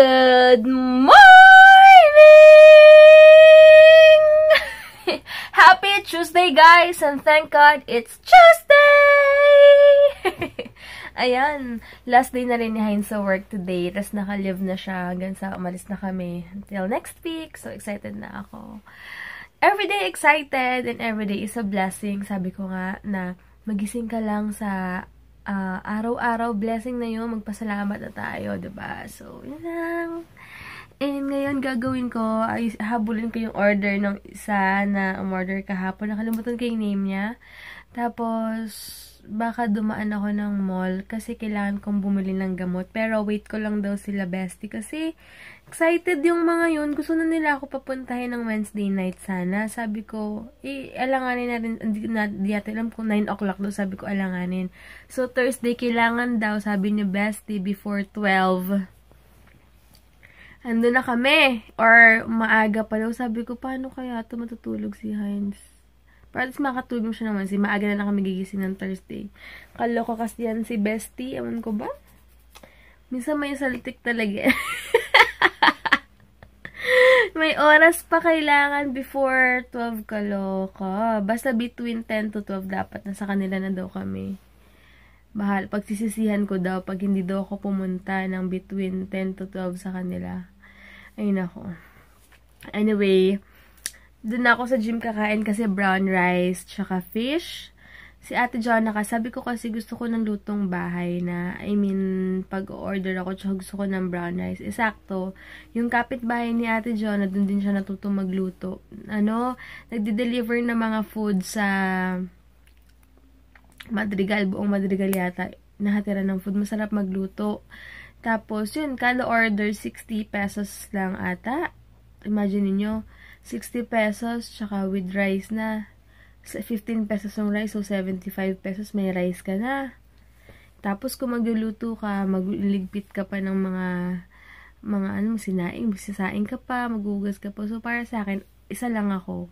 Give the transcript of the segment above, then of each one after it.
Good morning! Happy Tuesday, guys! And thank God, it's Tuesday! Ayan, last day na rin ni Heinz sa work today. Tapos naka-live na siya hanggang sa umalis na kami until next week. So, excited na ako. Everyday excited and everyday is a blessing. Sabi ko nga na magising ka lang sa araw-araw, blessing na yun, magpasalamat na tayo, diba? So, yun lang. And ngayon, gagawin ko, ay habulin ko yung order ng isa na umorder kahapon. Nakalimutan ko yung name niya. Tapos, baka dumaan ako ng mall kasi kailangan kong bumili ng gamot. Pero, wait ko lang daw sila, bestie. Kasi, excited yung mga yun. Gusto na nila ako papuntahin ng Wednesday night sana. Sabi ko, alanganin na rin. Hindi natin alam kung 9 o'clock daw. Sabi ko, alanganin. So, Thursday, kailangan daw, sabi ni bestie, before 12. Ando na kami. Or, maaga pa daw. Sabi ko, paano kaya ito matutulog si Heinz? Para at makatulog siya naman. Maaga na kami gigising ng Thursday. Kaloko kasi yan si bestie. Ewan ko ba? Minsan may saltik talaga. May oras pa kailangan before 12, kaloka. Basta between 10 to 12 dapat nasa kanila na daw kami. Bahal, pagsisisihan ko daw pag hindi daw ako pumunta ng between 10 to 12 sa kanila. Ayun ako. Anyway, dun ako sa gym kakain kasi brown rice tsaka fish. Si Ate Jonah, sabi ko kasi gusto ko ng lutong bahay na, pag-order ako, tsaka gusto ko ng brown rice. Eksakto, yung kapitbahay ni Ate Jonah, dun din siya natutong magluto. Nagde-deliver na mga food sa Madrigal, buong Madrigal yata. Nahatira ng food, masarap magluto. Tapos, yun, kada order, 60 pesos lang ata. Imagine niyo 60 pesos, tsaka with rice na. 15 pesos yung rice, so 75 pesos may rice ka na. Tapos kung magluluto ka, magligpit ka pa ng mga sinaing, magsasaing ka pa, maghugas ka pa. So para sa akin, isa lang ako.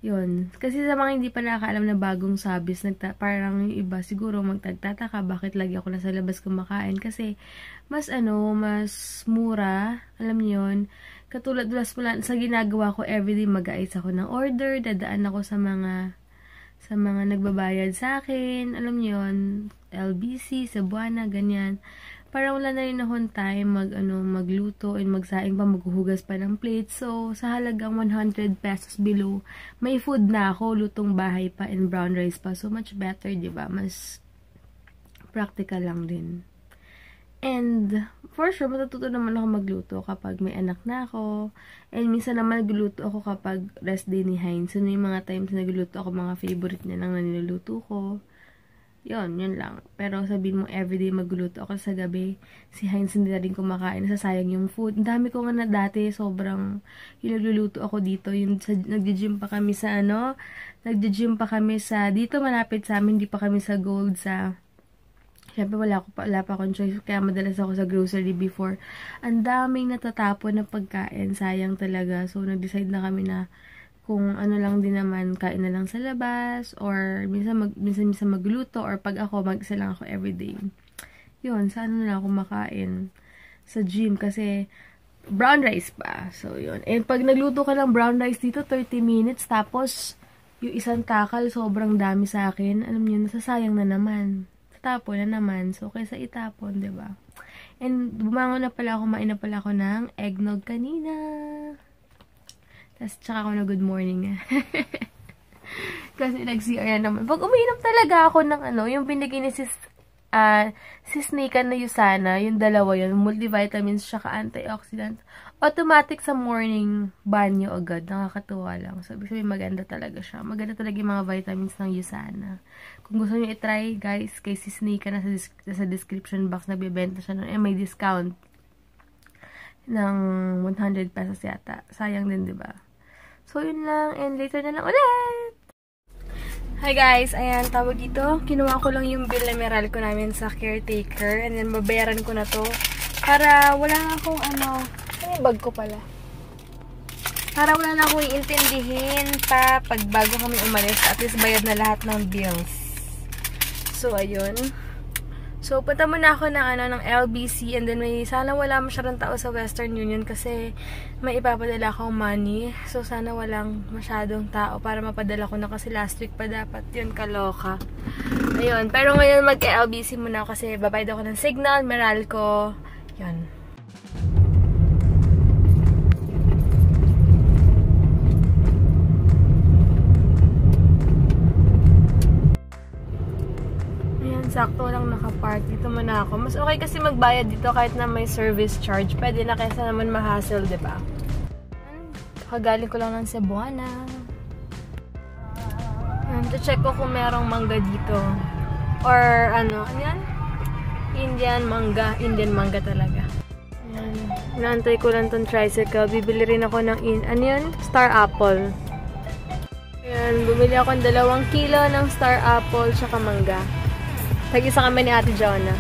Yun. Kasi sa mga hindi pa nakakaalam na bagong sabis, parang yung iba siguro magtagtataka bakit lagi ako nasa labas kumakain. Kasi mas mura, alam niyo yun. Katulad sa ginagawa ko, everyday mag-aayos ako ng order, dadaan ako sa mga nagbabayad sa akin, alam niyo yun, LBC, Cebuana, ganyan. Parang wala na rin akong time magluto and magsaing pa, maghuhugas pa ng plate. So, sa halagang 100 pesos below, may food na ako, lutong bahay pa and brown rice pa. So, much better, diba? Mas practical lang din. And, for sure, matututo naman ako magluto kapag may anak na ako. And, minsan naman nagluluto ako kapag rest day ni Heinz. So, yung mga times na nagluluto ako, mga favorite niya lang na niluluto ko. Yun lang. Pero, sabihin mo, everyday magluluto ako sa gabi. Si Heinz hindi na rin kumakain. Nasasayang yung food. Ang dami ko nga na dati, sobrang yung nagluluto ako dito. Nagde-gym pa kami sa dito malapit sa amin, di pa kami sa Gold Siyempre, wala pa akong choice. Kaya madalas ako sa grocery before. Ang daming natatapon na pagkain. Sayang talaga. So, nag-decide na kami na kung ano lang din naman, kain na lang sa labas. Or, minsan magluto. Or, pag ako, mag-isa lang ako everyday. Yun, saan na lang ako makain? Sa gym. Kasi, brown rice pa. So, yun. And, pag nagluto ka ng brown rice dito, 30 minutes. Tapos, yung isang takal, sobrang dami sa akin. Alam niyo, nasasayang na naman. Tapon na naman. So, kaysa itapon, diba? And, kumain na pala ako ng eggnog kanina. Tapos, tsaka ako na good morning. Kasi, nag-CR naman. Pag umiinom talaga ako ng yung binigay ni sis Nika na Usana, yung dalawa yun, multivitamins, tsaka antioxidants. Automatic sa morning banyo agad. Nakakatuwa lang. Sabi maganda talaga siya. Maganda talaga yung mga vitamins ng Usana. Kung gusto nyo i-try, guys, kay sis Nika na sa description box, nagbibenta siya nun. May discount ng 100 pesos yata. Sayang din, diba? So, yun lang. And later na lang ulit! Hi guys! Ayan, tawag dito. Kinuha ko lang yung bill na meral ko namin sa caretaker. And then, babayaran ko na to. Para wala na akong yung bag ko pala. Para wala na akong iintindihin pa pag bago kami umalis. At least bayad na lahat ng bills. So, ayun. So, punta muna ako ng LBC and then sana wala masyadong tao sa Western Union kasi may ipapadala akong money. So, sana walang masyadong tao para mapadala ko na kasi last week pa dapat yun, kaloka. Ayun, pero ngayon mag-LBC muna ako kasi babayad ako ng Signal, Meralco, yun. Sakto lang nakapark. Dito muna ako. Mas okay kasi magbayad dito kahit na may service charge. Pwede na kaysa naman ma-hassle, diba? Kagaling ko lang ng Cebuana. To-check ko kung merong mangga dito. Or ano yan? Indian mangga. Indian mangga talaga. Naantay ko lang tong tricycle. Bibili rin ako ng ano yun? Star apple. Ayan, bumili ako ng 2 kilo ng star apple tsaka mangga. Tag-isa kami ni Ate Jonah.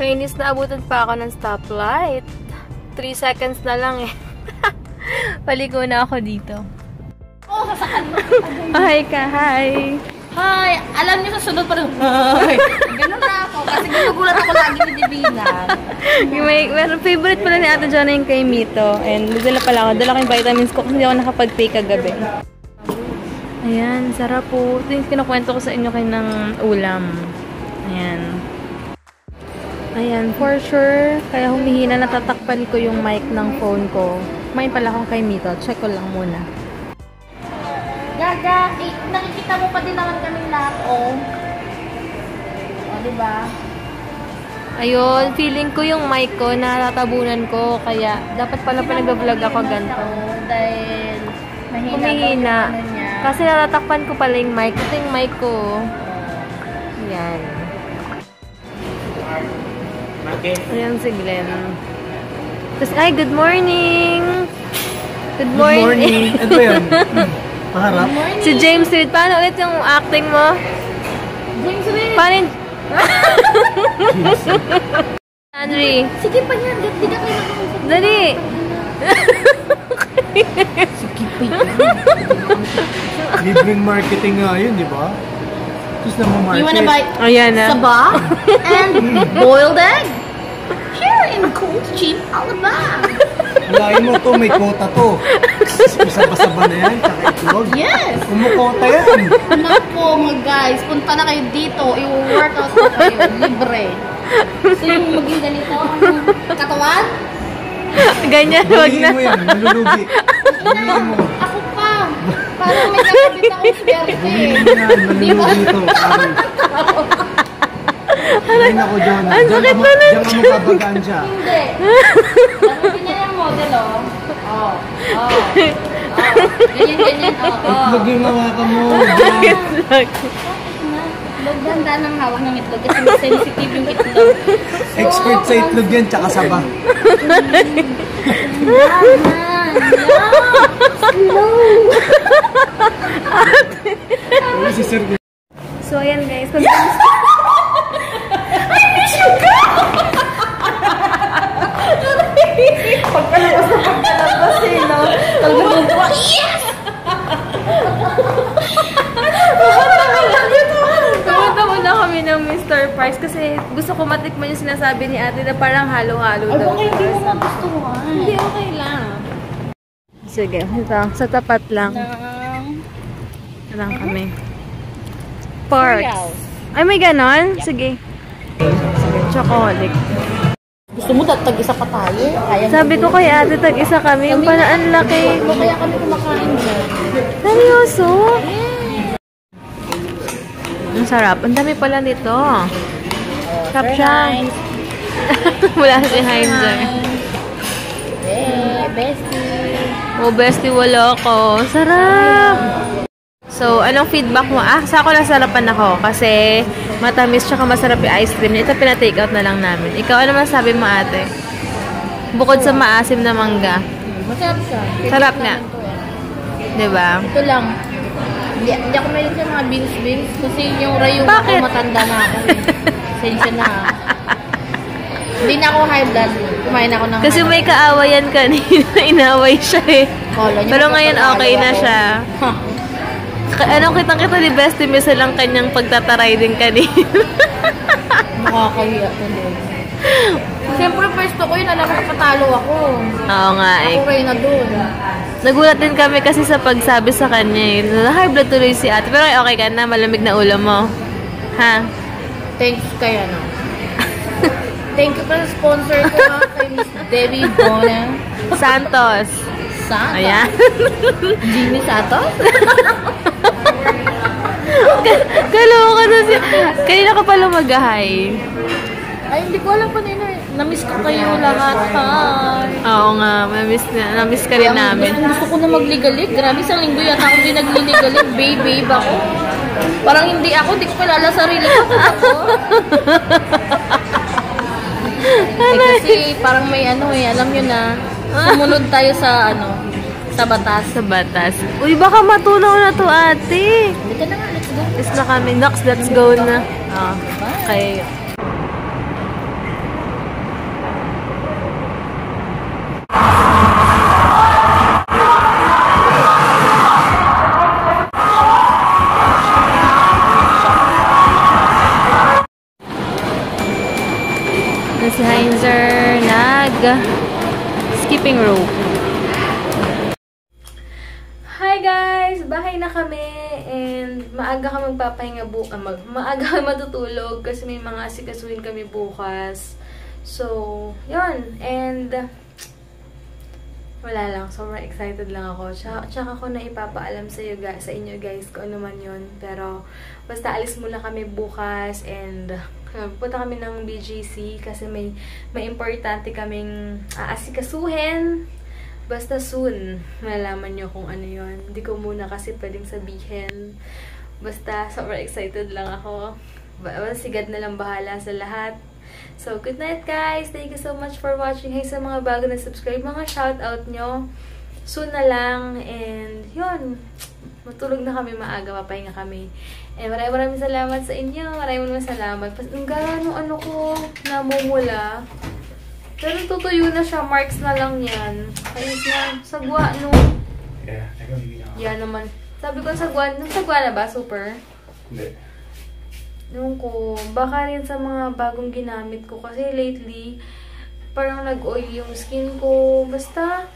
Kainis na abutan pa ako ng stoplight. 3 seconds na lang eh. Paligo na ako dito. Oh, sasakal mo. Hi ka, hi! Hi! Alam niyo sa sunod pa rin. Hi! Ganun na ako. Kasi ginugulat ako lagi ni Divina. Favorite pala ni Ate Jonah yung kay Mito. And dala pala ako. Dala ko yung vitamins ko kasi hindi ako nakapag-pay kagabi. Ayan, sarap po. Ito yung kinukwento ko sa inyo kayo ng ulam. Ayan. Ayan, for sure. Kaya humihina, natatakpan ko yung mic ng phone ko. Kumain pala akong kay Mito. Check ko lang muna. Gaga, nakikita mo pa din naman kaming lahat, oh. O, diba? Ayun, feeling ko yung mic ko, natatabunan ko. Kaya, dapat pala nag-vlog ako ganito. Dahil, humihina. Kasi natatakpan ko pala yung mic. Ito yung mic ko. Ayan. Ayan si Glenn. Tapos, ay, good morning! Good morning! Good morning! Ano yan? Paharap? Si James Reid. Paano ulit yung acting mo? James Reid! Paano yung... Henry. Sige pa yan. Di ka kayo nakakusap. Dali! Sige pa yan. Libreng marketing nga yun, di ba? Just na mo market. You wanna buy Ayan na. saba and boiled egg? Here in Cold Cheap, Alabama. Alain mo to, may quota to. Saba-saba na yan, tsaka itlog. Yes! Kumukota yan. Naku mga guys, punta na kayo dito. I-workout ko kayo. Libre. So yung maging ganito, katawan? Ganyan, wag Balihin na. mo yan, nalulugi. Balihin mo. Ako pa. Parang may kakabit akong swerte. Balihin mo yan, nalulugi ito. Ay, naku, Jonah. Ang sakit na lang. Diyan ka makabagaan siya. Hindi. Ganyan niya yung model, oh. Oh. Oh. Ganyan, oh. Itlog yung hawakan mo. Ganda ng hawak ng itlog kasi may sensitive yung itlog. Expert sa itlog yan, tsaka saba. Si Sir. So, ayan guys. Pagkalabas na pagkalabas eh, no? Talagang tuwa, yes! Pumunta muna kami ng Mr. Price kasi gusto ko matikman yung sinasabi ni ate na parang halo-halo daw. Okay, hindi mo magustuhan. Hindi, okay lang. Sige, ito. Sa tapat lang. Lang kami. Parks. Ay, may ganon? Sige. Sige, chocolate. Gusto mo tag-isa pa tayo? Kaya Sabi ko kay ate, tag-isa kami. Yung pala ang laki. Kaya kami kumakain dyan. Seryoso? Ang sarap. Ang dami pala nito. Sarap siya. Wala si Heinzer. Hey, bestie. Oh, bestie, wala ako. Sarap! So, anong feedback mo? Sa ako nasarapan ako kasi matamis tsaka masarap yung ice cream. Ito pina-take out na lang namin. Ikaw, ano masabi mo ate? Bukod sa maasim na mangga. Masarap siya. Sarap nga. Diba? Ito lang. Hindi ako mahilig sa mga beans kasi yung rayo Bakit? ako matanda na ako. Sensya na. Hindi na ako high blood. Kumain ako ng Kasi may kaawayan kanina inaway siya eh. Kala niya Pero ngayon okay na ako. siya. Anong kitang-kita ni Bestie Miss lang kanyang pagtataray din kanina. Nakakahiya tuloy. Siyempre, first ko yun, alam ko patalo ako. Oo nga eh. Ako kayo na doon. Nagulat din kami kasi sa pagsabi sa kanya eh. High blood tuloy si ate. Pero okay ka na, malamig na ulo mo. Ha? Thanks kay ano. Thank you pa sa sponsor ko kay Miss Debbie Bona Santos. Santos. Ayan. Jimmy Santos? Kaloka na siya. Kanina ka pala mag-hi. Ay, hindi ko alam pa nila eh. Namiss ko kayo lahat. Hi. Oo nga, namiss ka rin namin. Gusto ko na magligalig. Grabe, isang linggo yata ako hindi nagliligalig. Babe ako. Parang hindi ko kilala sarili ko. Kasi parang may ano eh, alam nyo na, sumunod tayo sa ano, sa batas. Sa batas. Uy, baka matunaw na to ate. Dito na nga, let's go. Is na kami. Nox, let's go na. Okay. Si Heinzer skipping rope. Hi guys! Bahay na kami and maaga kami magpapahinga maaga kami matutulog kasi may mga asikasuhin kami bukas. So, yun. And wala lang. Sobrang excited lang ako. Tsaka ko na ipapaalam sa inyo guys kung ano man yun. Pero basta alis muna kami bukas and punta kami ng BGC kasi may importante kaming aasikasuhin. Basta soon, malalaman nyo kung ano yun. Hindi ko muna kasi pwedeng sabihin. Basta, sobrang excited lang ako. Sigad na lang bahala sa lahat. So, good night guys! Thank you so much for watching. Hey, sa mga bago na subscribe, mga shoutout nyo. Soon na lang. And, yun. Matulog na kami maaga, papahinga kami. And maraming salamat sa inyo. Maraming salamat. Ang gano'ng ano ko, namumula. Pero tutuyo na siya. Marks na lang yan. Ayos na. Sagwa, no? Yeah, I don't even know. Yan naman. Sabi ko, sagwa. Nung sagwa na ba? Super? Hindi. Nung ko, baka rin sa mga bagong ginamit ko. Kasi lately, parang nag-oil yung skin ko. Basta,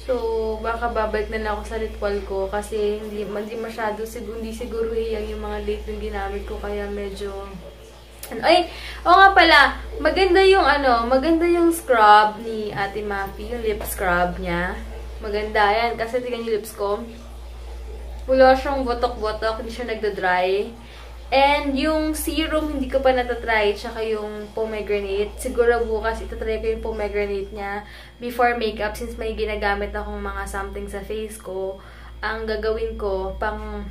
so, baka babalik na lang ako sa ritual ko kasi hindi masyado, hindi siguro hiyang yung mga late yung ginamit ko kaya medyo, ay, oo nga pala, maganda yung scrub ni Ate Mafi, yung lip scrub niya. Maganda yan kasi tingnan yung lips ko. Wala siyang botok-botok, hindi siya nagda-dry. And yung serum, hindi ko pa natatry. Tsaka yung pomegranate. Siguro bukas itatry ko yung pomegranate niya before makeup. Since may ginagamit akong mga something sa face ko, ang gagawin ko, pang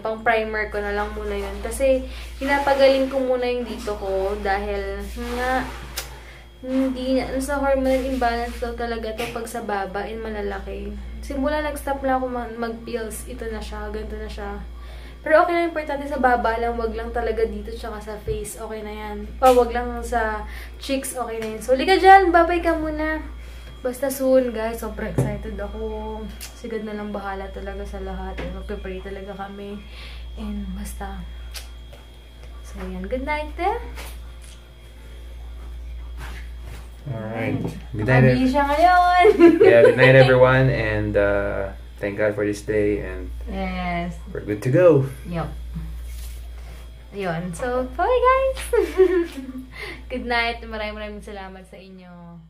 pang primer ko na lang muna yun. Kasi, pinapagaling ko muna yung dito ko. Dahil, sa hormonal imbalance daw talaga to pag sa baba, malalaki. Simula nag-stop lang ako mag-pills. Ito na siya, ganito na siya. Pero okay na, importante sa baba lang, wag lang talaga dito tsaka sa face, okay na yan. Wag lang sa cheeks, okay na yan. So, liga dyan, babay ka muna. Basta soon, guys, sobrang excited ako. Sigad na lang bahala talaga sa lahat. Magpe-pray talaga kami. And basta. So, yan. Good night, eh. Alright. Good Mabili night. siya ngayon. Yeah, good night everyone, and thank God for this day, and Yes. we're good to go. Yup. Yun. So, bye guys! Good night. Maraming salamat sa inyo.